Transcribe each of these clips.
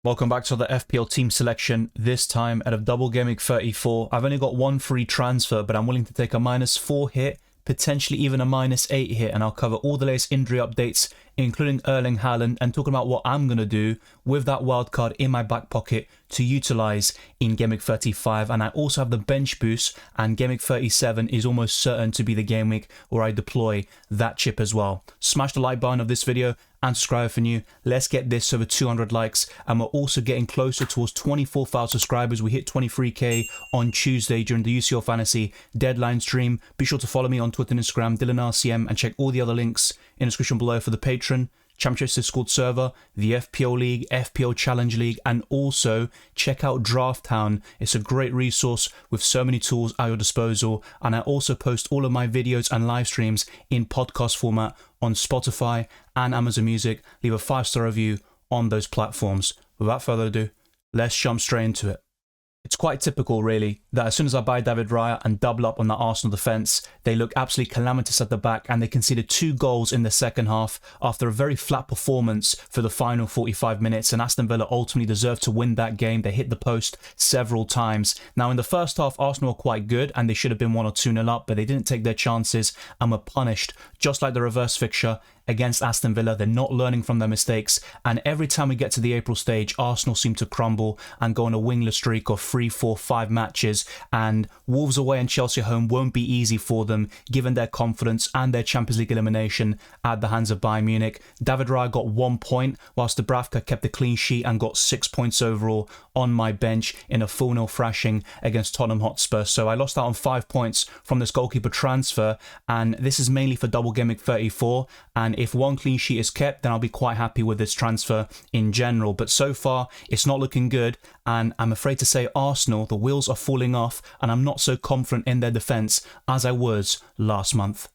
Welcome back to the FPL team selection, this time out of Double Gameweek 34. I've only got one free transfer, but I'm willing to take a -4 hit, potentially even a -8 hit, and I'll cover all the latest injury updates, including Erling Haaland, and talking about what I'm going to do with that wildcard in my back pocket to utilise in Gameweek 35. And I also have the bench boost, and Gameweek 37 is almost certain to be the game week where I deploy that chip as well. Smash the like button of this video and subscribe if you're new. Let's get this over 200 likes, and we're also getting closer towards 24,000 subscribers. We hit 23k on Tuesday during the UCL Fantasy deadline stream. Be sure to follow me on Twitter and Instagram, DylanRCM, and check all the other links in the description below for the Patreon, Championship Discord server, the FPL League, FPL Challenge League, and also check out Drafthound. It's a great resource with so many tools at your disposal, and I also post all of my videos and live streams in podcast format on Spotify and Amazon Music. Leave a 5-star review on those platforms. Without further ado, let's jump straight into it. It's quite typical, really, that as soon as I buy David Raya and double up on that Arsenal defence, they look absolutely calamitous at the back, and they conceded 2 goals in the second half after a very flat performance for the final 45 minutes, and Aston Villa ultimately deserved to win that game. They hit the post several times. Now, in the first half, Arsenal were quite good, and they should have been 1 or 2-0 up, but they didn't take their chances and were punished, just like the reverse fixture against Aston Villa. They're not learning from their mistakes, and every time we get to the April stage, Arsenal seem to crumble and go on a wingless streak of 3, 4, 5 matches, and Wolves away and Chelsea home won't be easy for them given their confidence and their Champions League elimination at the hands of Bayern Munich. David Raya got 1 point, whilst Dubravka kept a clean sheet and got 6 points overall on my bench in a 4-0 thrashing against Tottenham Hotspur. So I lost out on 5 points from this goalkeeper transfer, and this is mainly for Double Gameweek 34, and if 1 clean sheet is kept, then I'll be quite happy with this transfer in general. But so far, it's not looking good, and I'm afraid to say Arsenal, the wheels are falling off, and I'm not so confident in their defence as I was last month.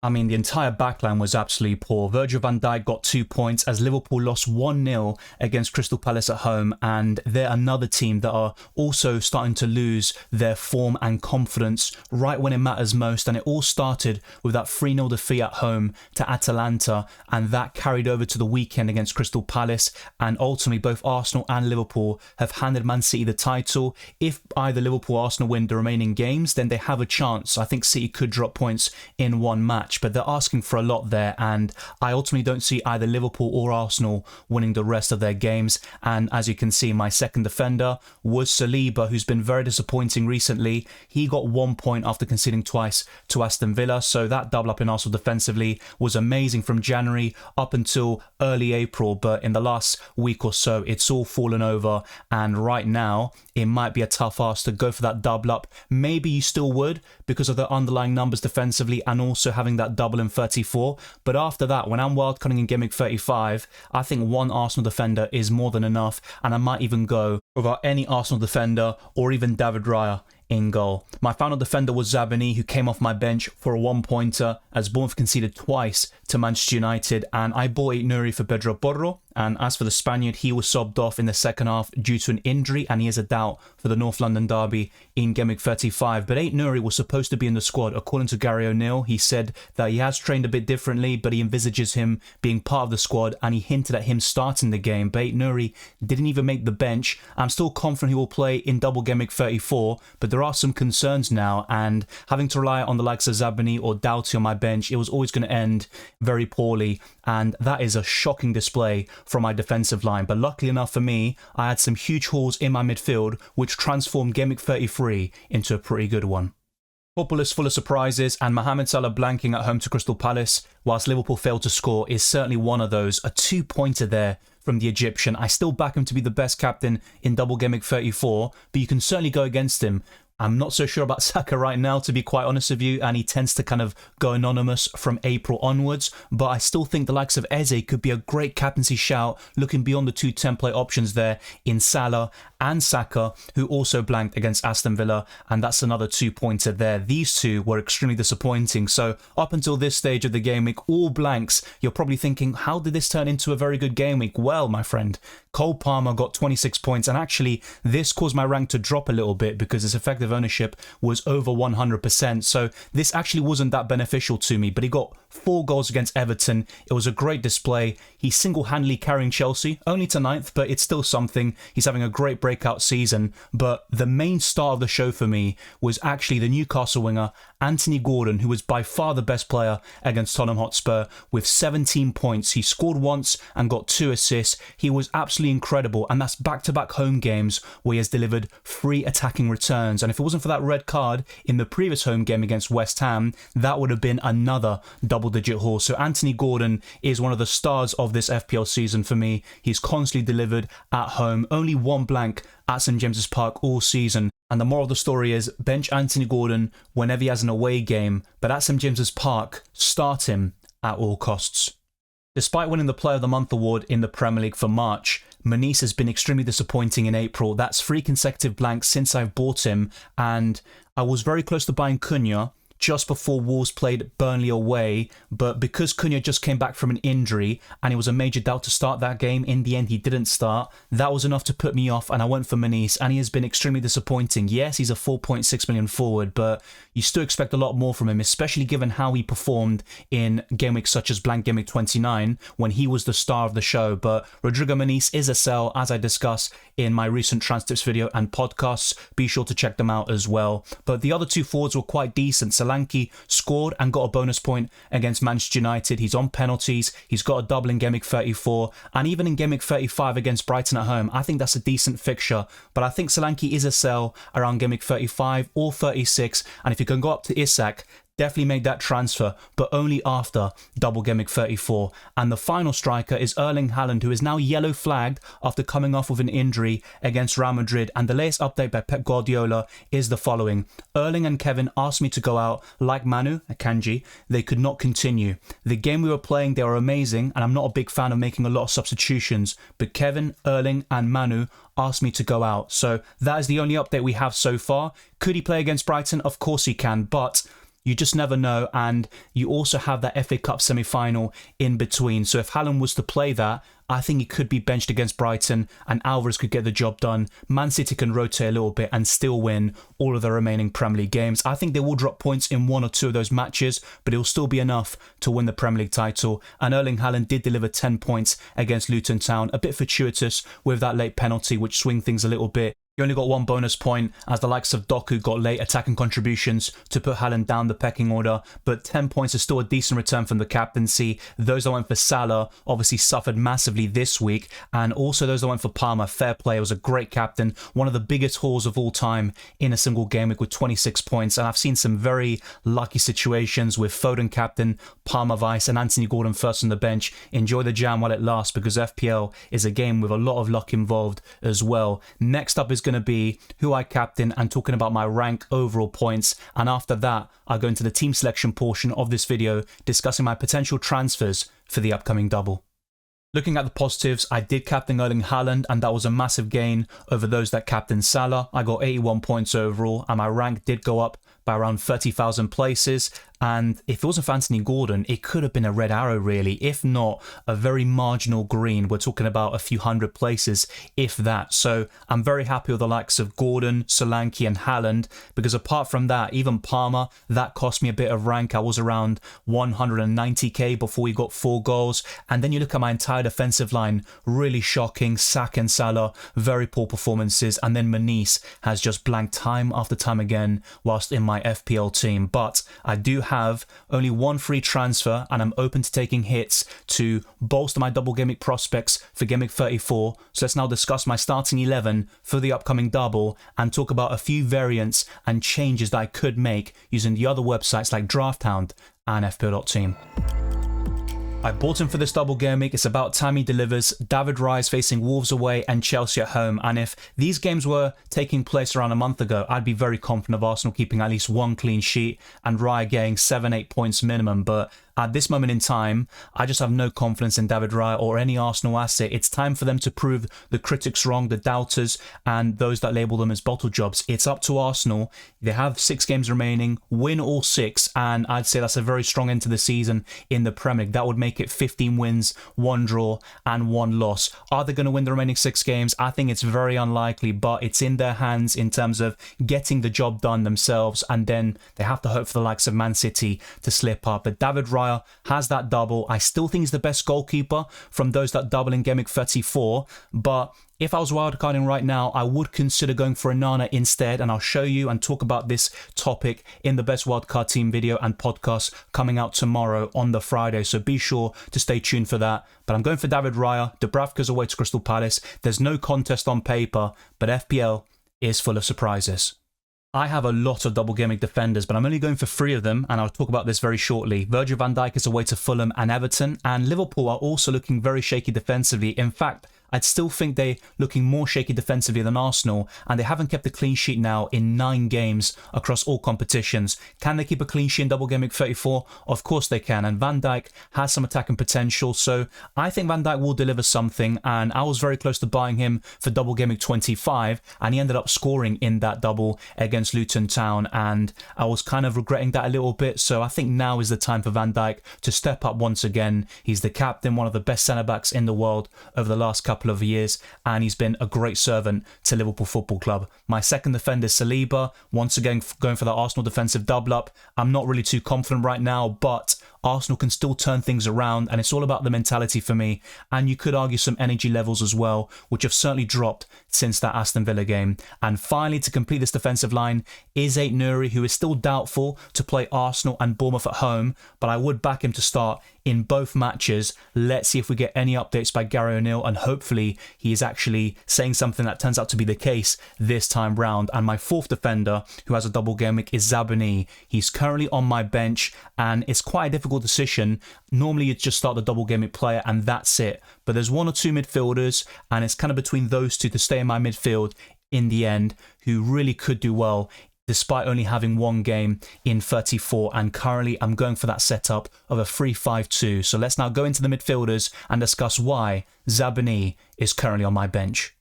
I mean, the entire backline was absolutely poor. Virgil van Dijk got 2 points as Liverpool lost 1-0 against Crystal Palace at home, and they're another team that are also starting to lose their form and confidence right when it matters most. And it all started with that 3-0 defeat at home to Atalanta, and that carried over to the weekend against Crystal Palace, and ultimately both Arsenal and Liverpool have handed Man City the title. If either Liverpool or Arsenal win the remaining games, then they have a chance. I think City could drop points in one match, but they're asking for a lot there, and I ultimately don't see either Liverpool or Arsenal winning the rest of their games. And as you can see, my second defender was Saliba, who's been very disappointing recently. He got 1 point after conceding twice to Aston Villa, so that double up in Arsenal defensively was amazing from January up until early April, but in the last week or so it's all fallen over, and right now it might be a tough ask to go for that double up. Maybe you still would because of the underlying numbers defensively and also having that double in 34, but after that, when I'm wildcarding in Gameweek 35, I think 1 Arsenal defender is more than enough, and I might even go without any Arsenal defender or even David Raya in goal. My final defender was Zabani, who came off my bench for a 1-pointer as Bournemouth conceded twice to Manchester United, and I bought Nuri for Pedro Porro. And as for the Spaniard, he was subbed off in the second half due to an injury, and he is a doubt for the North London derby in Gameweek 35. But Nuri was supposed to be in the squad. According to Gary O'Neill, he said that he has trained a bit differently, but he envisages him being part of the squad, and he hinted at him starting the game. But Nuri didn't even make the bench. I'm still confident he will play in Double Gameweek 34, but there are some concerns now, and having to rely on the likes of Zabani or Doughty on my bench, it was always going to end very poorly, and that is a shocking display from my defensive line. But luckily enough for me, I had some huge hauls in my midfield, which transformed Gameweek 33 into a pretty good one. Football is full of surprises, and Mohamed Salah blanking at home to Crystal Palace whilst Liverpool failed to score is certainly one of those. A 2-pointer there from the Egyptian. I still back him to be the best captain in Double Gameweek 34, but you can certainly go against him. I'm not so sure about Saka right now, to be quite honest with you, and he tends to kind of go anonymous from April onwards, but I still think the likes of Eze could be a great captaincy shout, looking beyond the 2 template options there in Salah and Saka, who also blanked against Aston Villa, and that's another 2-pointer there. These two were extremely disappointing, so up until this stage of the game week, all blanks. You're probably thinking, how did this turn into a very good game week? Well, my friend, Cole Palmer got 26 points, and actually this caused my rank to drop a little bit because his effective ownership was over 100%, so this actually wasn't that beneficial to me, but he got 4 goals against Everton. It was a great display. He's single-handedly carrying Chelsea, only to 9th, but it's still something. He's having a great breakout season. But the main star of the show for me was actually the Newcastle winger, Anthony Gordon, who was by far the best player against Tottenham Hotspur with 17 points. He scored once and got 2 assists. He was absolutely incredible, and that's back-to-back home games where he has delivered 3 attacking returns. And if it wasn't for that red card in the previous home game against West Ham, that would have been another double-digit haul. So Anthony Gordon is one of the stars of this FPL season for me. He's constantly delivered at home. Only 1 blank at St James's Park all season. And the moral of the story is bench Anthony Gordon whenever he has an away game, but at St James's Park, start him at all costs. Despite winning the Player of the Month award in the Premier League for March, Manice has been extremely disappointing in April. That's 3 consecutive blanks since I've bought him, and I was very close to buying Cunha just before Wolves played Burnley away, but because Cunha just came back from an injury and it was a major doubt to start that game, in the end he didn't start. That was enough to put me off, and I went for Manice, and he has been extremely disappointing. Yes, he's a 4.6 million forward, but you still expect a lot more from him, especially given how he performed in game weeks such as blank game week 29 when he was the star of the show. But Rodrigo Manice is a sell, as I discuss in my recent Transtips video and podcasts. Be sure to check them out as well. But the other 2 forwards were quite decent. Solanke scored and got a bonus point against Manchester United. He's on penalties. He's got a double in game week 34, and even in game week 35 against Brighton at home. I think that's a decent fixture, but I think Solanke is a sell around game week 35 or 36, and if you can go up to Isak, definitely make that transfer, but only after double game week 34. And the final striker is Erling Haaland, who is now yellow flagged after coming off with an injury against Real Madrid. And the latest update by Pep Guardiola is the following: Erling and Kevin asked me to go out. Like Manu, Akanji, they could not continue. The game we were playing, they were amazing, and I'm not a big fan of making a lot of substitutions, but Kevin, Erling and Manu asked me to go out. So that is the only update we have so far. Could he play against Brighton? Of course he can, but you just never know, and you also have that FA Cup semi-final in between. So if Haaland was to play that, I think he could be benched against Brighton and Alvarez could get the job done. Man City can rotate a little bit and still win all of the remaining Premier League games. I think they will drop points in 1 or 2 of those matches, but it will still be enough to win the Premier League title. And Erling Haaland did deliver 10 points against Luton Town. A bit fortuitous with that late penalty, which swing things a little bit. You only got 1 bonus point as the likes of Doku got late attacking contributions to put Haaland down the pecking order, but 10 points is still a decent return from the captaincy. Those that went for Salah obviously suffered massively this week, and also those that went for Palmer, fair play. It was a great captain, one of the biggest hauls of all time in a single game week with 26 points, and I've seen some very lucky situations with Foden captain, Palmer vice, and Anthony Gordon first on the bench. Enjoy the jam while it lasts, because FPL is a game with a lot of luck involved as well. Next up is going to be who I captain and talking about my rank overall points, and after that I'll go into the team selection portion of this video discussing my potential transfers for the upcoming double. Looking at the positives, I did captain Erling Haaland, and that was a massive gain over those that captained Salah. I got 81 points overall, and my rank did go up by around 30,000 places. And if it wasn't for Anthony Gordon, it could have been a red arrow really, if not a very marginal green. We're talking about a few hundred places, if that. So I'm very happy with the likes of Gordon, Solanke and Haaland, because apart from that, even Palmer, that cost me a bit of rank. I was around 190k before we got 4 goals. And then you look at my entire defensive line, really shocking. Saka and Salah, very poor performances. And then Manice has just blanked time after time again whilst in my FPL team. But I do have only 1 free transfer, and I'm open to taking hits to bolster my double game week prospects for game week 34. So let's now discuss my starting 11 for the upcoming double and talk about a few variants and changes that I could make using the other websites like Drafthound and fpl.team. I bought him for this double game week. It's about time he delivers. David Raya facing Wolves away and Chelsea at home. And if these games were taking place around a month ago, I'd be very confident of Arsenal keeping at least 1 clean sheet and Raya getting 7-8 points minimum. But at this moment in time, I just have no confidence in David Raya or any Arsenal asset. It's time for them to prove the critics wrong, the doubters, and those that label them as bottle jobs. It's up to Arsenal. They have 6 games remaining, win all 6, and I'd say that's a very strong end to the season in the Premier League. That would make it 15 wins, 1 draw, and 1 loss. Are they going to win the remaining 6 games? I think it's very unlikely, but it's in their hands in terms of getting the job done themselves, and then they have to hope for the likes of Man City to slip up. But David Raya Raya has that double. I still think he's the best goalkeeper from those that double in Game Week 34, but if I was wildcarding right now, I would consider going for Onana instead, and I'll show you and talk about this topic in the best wildcard team video and podcast coming out tomorrow on the Friday, so be sure to stay tuned for that. But I'm going for David Raya. Dubravka's away to Crystal Palace. There's no contest on paper, but FPL is full of surprises. I have a lot of double gaming defenders, but I'm only going for 3 of them, and I'll talk about this very shortly. Virgil van Dijk is away to Fulham and Everton, and Liverpool are also looking very shaky defensively. In fact, I'd still think they're looking more shaky defensively than Arsenal, and they haven't kept a clean sheet now in 9 games across all competitions. Can they keep a clean sheet in Double Game Week 34? Of course they can, and Van Dijk has some attacking potential, so I think Van Dijk will deliver something, and I was very close to buying him for Double Game Week 25, and he ended up scoring in that double against Luton Town, and I was kind of regretting that a little bit, so I think now is the time for Van Dijk to step up once again. He's the captain, one of the best centre-backs in the world over the last couple of years, and he's been a great servant to Liverpool Football Club. My second defender is Saliba, once again going for the Arsenal defensive double up. I'm not really too confident right now, but Arsenal can still turn things around, and it's all about the mentality for me, and you could argue some energy levels as well, which have certainly dropped since that Aston Villa game. And finally, to complete this defensive line is Ait Nouri, who is still doubtful to play Arsenal and Bournemouth at home, but I would back him to start in both matches. Let's see if we get any updates by Gary O'Neill, and hopefully he is actually saying something that turns out to be the case this time round. And my fourth defender, who has a double game week, is Zabani. He's currently on my bench, and it's quite a difficult decision. Normally you'd just start the double game week player and that's it, but there's 1 or 2 midfielders, and it's kind of between those 2 to stay in my midfield in the end, who really could do well despite only having 1 game in 34, and currently I'm going for that setup of a 3-5-2. So let's now go into the midfielders and discuss why Zabani is currently on my bench.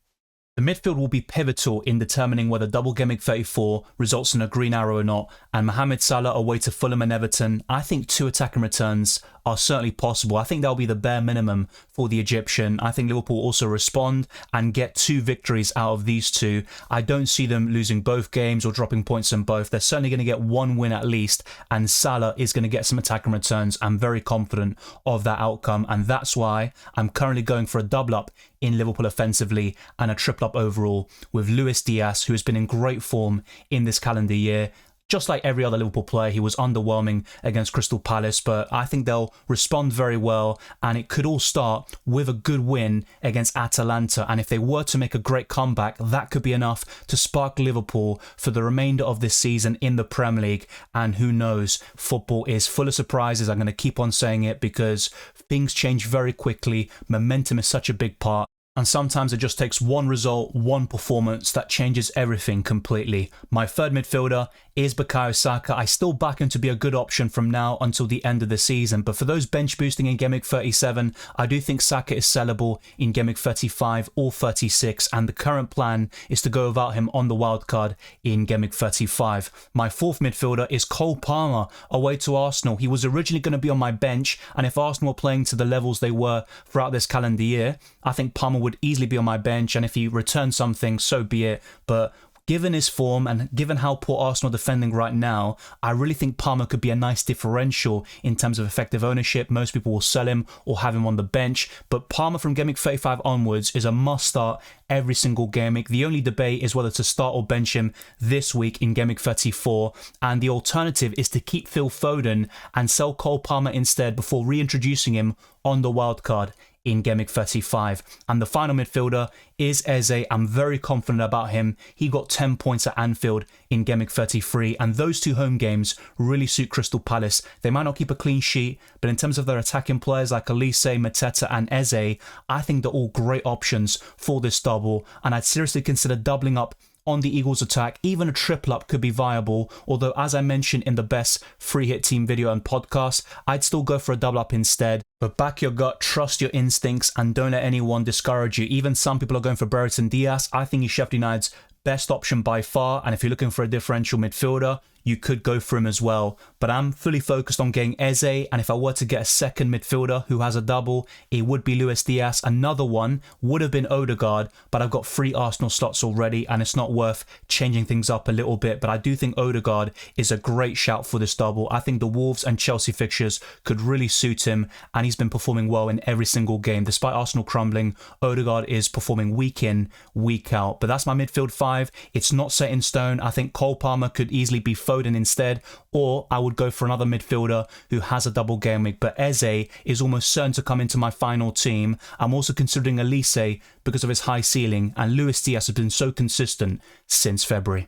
The midfield will be pivotal in determining whether Double Game Week 34 results in a green arrow or not, and Mohamed Salah away to Fulham and Everton. I think 2 attacking returns are certainly possible. I think that'll be the bare minimum for the Egyptian. I think Liverpool also respond and get 2 victories out of these 2. I don't see them losing both games or dropping points in both. They're certainly going to get 1 win at least, and Salah is going to get some attacking returns. I'm very confident of that outcome, and that's why I'm currently going for a double up in Liverpool offensively and a triple up overall with Luis Diaz, who has been in great form in this calendar year. Just like every other Liverpool player, he was underwhelming against Crystal Palace, but I think they'll respond very well, and it could all start with a good win against Atalanta, and if they were to make a great comeback, that could be enough to spark Liverpool for the remainder of this season in the Premier League. And who knows, football is full of surprises. I'm going to keep on saying it because things change very quickly. Momentum is such a big part. And sometimes it just takes 1 result, 1 performance that changes everything completely. My third midfielder is Bukayo Saka. I still back him to be a good option from now until the end of the season. But for those bench boosting in Game Week 37, I do think Saka is sellable in Game Week 35 or 36. And the current plan is to go without him on the wildcard in Game Week 35. My fourth midfielder is Cole Palmer away to Arsenal. He was originally going to be on my bench. And if Arsenal were playing to the levels they were throughout this calendar year, I think Palmer would easily be on my bench, and if he returns something, so be it. But given his form and given how poor Arsenal are defending right now, I really think Palmer could be a nice differential in terms of effective ownership. Most people will sell him or have him on the bench, but Palmer from Game Week 35 onwards is a must start every single game week. The only debate is whether to start or bench him this week in Game Week 34, and the alternative is to keep Phil Foden and sell Cole Palmer instead before reintroducing him on the wildcard in Game Week 35. And the final midfielder is Eze. I'm very confident about him. He got 10 points at Anfield in Game Week 33, and those 2 home games really suit Crystal Palace. They might not keep a clean sheet, but in terms of their attacking players like Elise, Mateta and Eze, I think they're all great options for this double, and I'd seriously consider doubling up on the Eagles attack. Even a triple up could be viable, although as I mentioned in the best free hit team video and podcast, I'd still go for a double up instead. But back your gut, trust your instincts, and don't let anyone discourage you. Even some people are going for Brereton Diaz. I think he's Sheffield United's best option by far, and if you're looking for a differential midfielder, you could go for him as well. But I'm fully focused on getting Eze, and if I were to get a second midfielder who has a double, it would be Luis Diaz. Another one would have been Odegaard, but I've got 3 Arsenal slots already, and it's not worth changing things up a little bit. But I do think Odegaard is a great shout for this double. I think the Wolves and Chelsea fixtures could really suit him, and he's been performing well in every single game. Despite Arsenal crumbling, Odegaard is performing week in, week out. But that's my midfield 5. It's not set in stone. I think Cole Palmer could easily be Foden instead, or I would go for another midfielder who has a double game week. But Eze is almost certain to come into my final team. I'm also considering Elise because of his high ceiling, and Luis Diaz has been so consistent since February.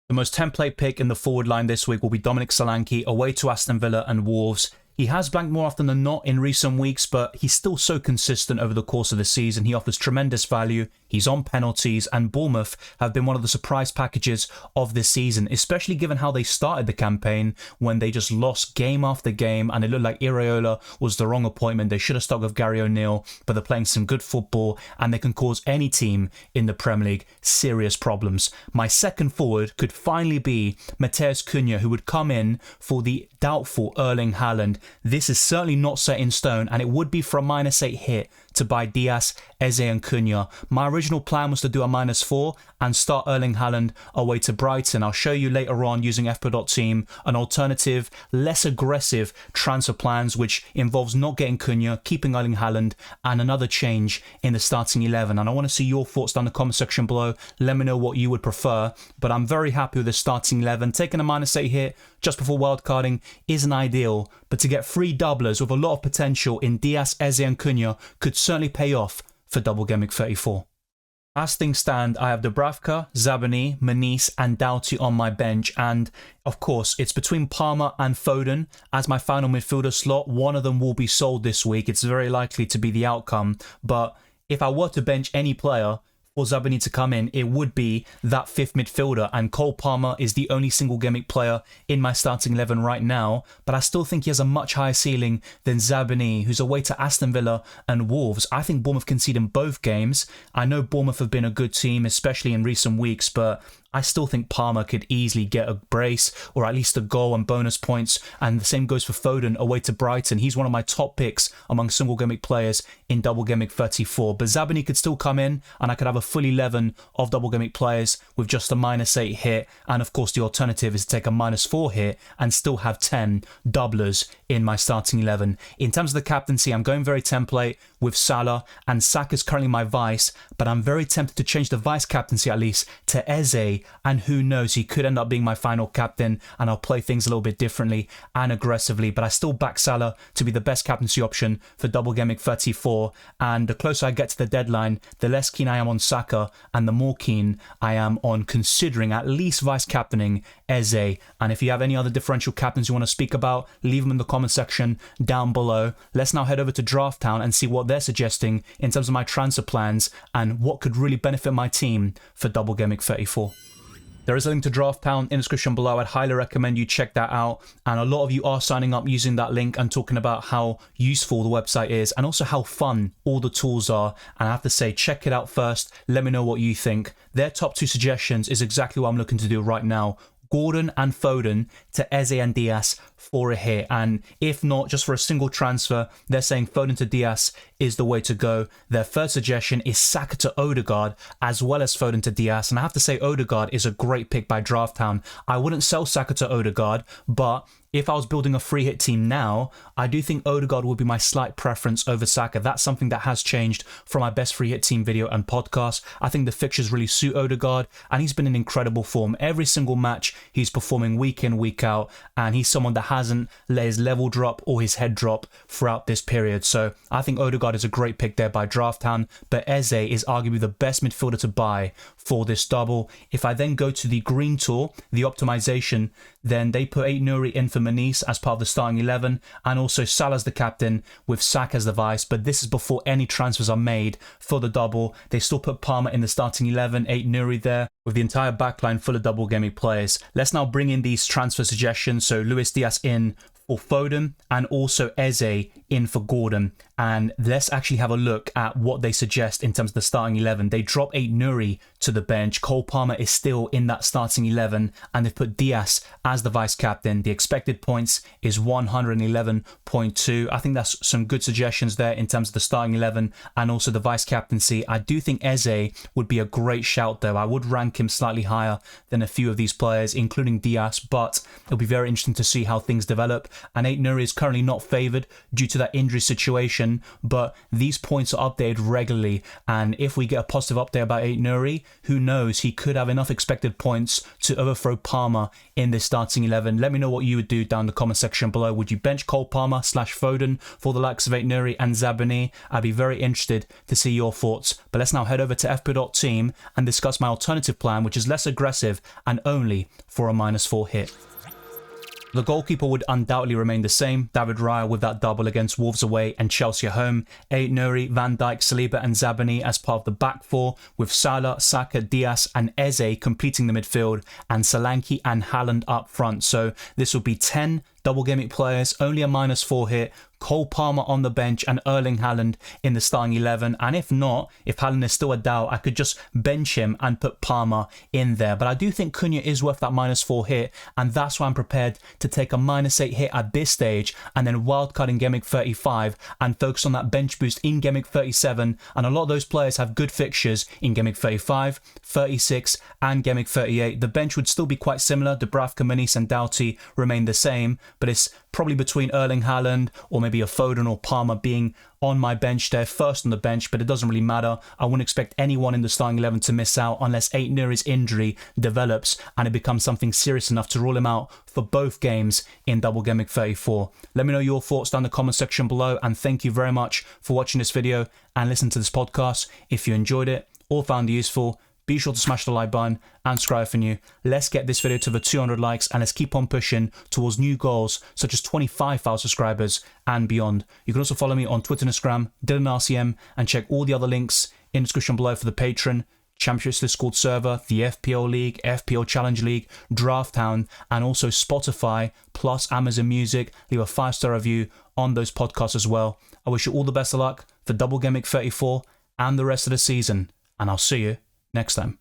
The most template pick in the forward line this week will be Dominic Solanke away to Aston Villa and Wolves. He has blanked more often than not in recent weeks, but he's still so consistent over the course of the season. He offers tremendous value. He's on penalties, and Bournemouth have been one of the surprise packages of this season, especially given how they started the campaign when they just lost game after game, and it looked like Iraola was the wrong appointment. They should have stuck with Gary O'Neill, but they're playing some good football, and they can cause any team in the Premier League serious problems. My second forward could finally be Matheus Cunha, who would come in for the doubtful Erling Haaland. This is certainly not set in stone, and it would be for a -8 hit to buy Diaz, Eze and Cunha. My original plan was to do a -4 and start Erling Haaland away to Brighton. I'll show you later on using fpl.team an alternative, less aggressive transfer plans which involves not getting Cunha, keeping Erling Haaland, and another change in the starting 11. And I want to see your thoughts down in the comment section below. Let me know what you would prefer, but I'm very happy with the starting 11. Taking a -8 hit just before wildcarding isn't ideal, but to get 3 doublers with a lot of potential in Diaz, Eze and Cunha could certainly pay off for Double Gameweek 34. As things stand, I have Dubravka, Zabani, Manice and Doughty on my bench, and of course it's between Palmer and Foden as my final midfielder slot. One of them will be sold this week. It's very likely to be the outcome, but if I were to bench any player for Zabani to come in, it would be that 5th midfielder, and Cole Palmer is the only single gameweek player in my starting 11 right now, but I still think he has a much higher ceiling than Zabani, who's away to Aston Villa and Wolves. I think Bournemouth concede in both games. I know Bournemouth have been a good team, especially in recent weeks, but I still think Palmer could easily get a brace or at least a goal and bonus points, and the same goes for Foden away to Brighton. He's one of my top picks among single gameweek players in Double Gameweek 34, but Zabani could still come in and I could have a full 11 of Double Gameweek players with just a -8 hit, and of course the alternative is to take a -4 hit and still have 10 doublers in my starting 11. In terms of the captaincy, I'm going very template with Salah, and Saka's currently my vice, but I'm very tempted to change the vice captaincy at least to Eze, and who knows, he could end up being my final captain, and I'll play things a little bit differently and aggressively, but I still back Salah to be the best captaincy option for Double Gameweek 34, and the closer I get to the deadline, the less keen I am on Saka, and the more keen I am on considering at least vice captaining Eze. And if you have any other differential captains you want to speak about, leave them in the comment section down below. Let's now head over to Drafthound and see what they're suggesting in terms of my transfer plans and what could really benefit my team for Double Gameweek 34. There is a link to Drafthound in the description below. I'd highly recommend you check that out. And a lot of you are signing up using that link and talking about how useful the website is and also how fun all the tools are. And I have to say, check it out first. Let me know what you think. Their top 2 suggestions is exactly what I'm looking to do right now. Gordon and Foden to Eze and Diaz for a hit, and if not, just for a single transfer, they're saying Foden to Diaz is the way to go. Their third suggestion is Saka to Odegaard as well as Foden to Diaz, and I have to say Odegaard is a great pick by Drafthound. I wouldn't sell Saka to Odegaard, but if I was building a free hit team now, I do think Odegaard would be my slight preference over Saka. That's something that has changed from my best free hit team video and podcast. I think the fixtures really suit Odegaard, and he's been in incredible form. Every single match, he's performing week in, week out, and he's someone that hasn't let his level drop or his head drop throughout this period. So I think Odegaard is a great pick there by Drafthound, but Eze is arguably the best midfielder to buy for this double. If I then go to the green tool, the optimization, then they put Aït-Nouri in for Manice as part of the starting 11, and also Salah's the captain with Saka as the vice, but this is before any transfers are made for the double. They still put Palmer in the starting 11, Aït-Nouri there, with the entire backline full of double gameweek players. Let's now bring in these transfer suggestions. So Luis Diaz in for Foden and also Eze in for Gordon. And let's actually have a look at what they suggest in terms of the starting 11. They drop 8 Nuri to the bench. Cole Palmer is still in that starting 11, and they've put Diaz as the vice captain. The expected points is 111.2. I think that's some good suggestions there in terms of the starting 11 and also the vice captaincy. I do think Eze would be a great shout though. I would rank him slightly higher than a few of these players, including Diaz, but it'll be very interesting to see how things develop. And 8 Nuri is currently not favoured due to that injury situation, but these points are updated regularly, and if we get a positive update about 8 Nuri, who knows, he could have enough expected points to overthrow Palmer in this starting 11. Let me know what you would do down in the comment section below. Would you bench Cole Palmer / Foden for the likes of 8 Nuri and Zabani? I'd be very interested to see your thoughts. But let's now head over to fpl.team and discuss my alternative plan, which is less aggressive and only for a -4 hit. The goalkeeper would undoubtedly remain the same, David Raya with that double against Wolves away and Chelsea at home. 8 Nuri, Van Dijk, Saliba and Zabani as part of the back four, with Salah, Saka, Diaz and Eze completing the midfield, and Solanke and Haaland up front. So this will be 10 Double Gameweek players, only a -4 hit, Cole Palmer on the bench and Erling Haaland in the starting 11. And if not, if Haaland is still a doubt, I could just bench him and put Palmer in there. But I do think Cunha is worth that -4 hit, and that's why I'm prepared to take a -8 hit at this stage and then wildcard in Gameweek 35 and focus on that bench boost in Gameweek 37. And a lot of those players have good fixtures in Gameweek 35, 36 and Gameweek 38. The bench would still be quite similar. Dubravka, Manish and Doughty remain the same, but it's probably between Erling Haaland or maybe a Foden or Palmer being on my bench there, first on the bench, but it doesn't really matter. I wouldn't expect anyone in the starting 11 to miss out unless 8 Nuri's injury develops and it becomes something serious enough to rule him out for both games in Double Gameweek 34. Let me know your thoughts down in the comment section below, and thank you very much for watching this video and listening to this podcast. If you enjoyed it or found it useful, be sure to smash the like button and subscribe for new. Let's get this video to the 200 likes and let's keep on pushing towards new goals such as 25,000 subscribers and beyond. You can also follow me on Twitter and Instagram, DylanRCM, and check all the other links in the description below for the Patreon, Championships Discord server, the FPL League, FPL Challenge League, Drafthound, and also Spotify plus Amazon Music. Leave a 5-star review on those podcasts as well. I wish you all the best of luck for Double Gameweek 34 and the rest of the season, and I'll see you next time.